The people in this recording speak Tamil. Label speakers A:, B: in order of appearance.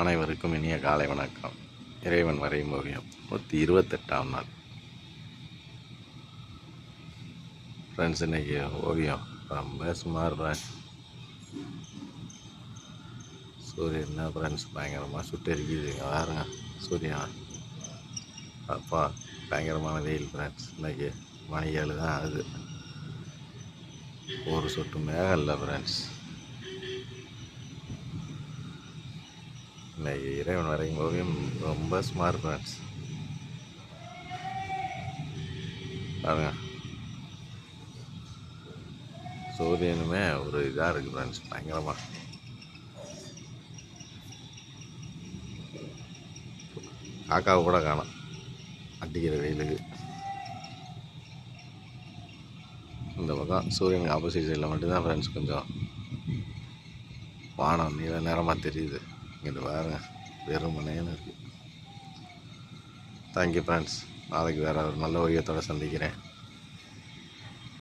A: அனைவருக்கும் இனிய காலை வணக்கம். இறைவன் வரையும் ஓவியம் 128ஆம் நாள். ஃப்ரெண்ட்ஸ், இன்றைக்கி ஓவியம் ரொம்ப சுமார் தான். சூரியன் தான் ஃப்ரெண்ட்ஸ் பயங்கரமாக சுட்டெரிக்குதுங்க. பாருங்க சூரியன். அப்பா பயங்கரமான வெயில் ஃப்ரெண்ட்ஸ். இன்றைக்கி மணி 7 தான் ஆகுது. ஒரு சொட்டு மேகம் இல்லை ஃப்ரெண்ட்ஸ். இன்றைக்கி இறைவன் வரையும் ஓவியம் ரொம்ப சுமார் ஃப்ரெண்ட்ஸ். பாருங்க சூரியனுமே ஒரு இதாக இருக்குது ஃப்ரெண்ட்ஸ், பயங்கரமாக. காக்காவை கூட காணோம் அடிக்கிற வெயிலுக்கு. இந்த பக்கம் சூரியனுக்கு ஆப்போசிட் சைடில் மட்டும்தான் ஃப்ரெண்ட்ஸ் கொஞ்சம் வானம் நீல நேரமாக தெரியுது. இங்கே பாருங்க வெறும் மனைன்னு இருக்குது. Thank you friends. நாளைக்கு வேறு ஒரு நல்ல ஓவியத்தோடு சந்திக்கிறேன்.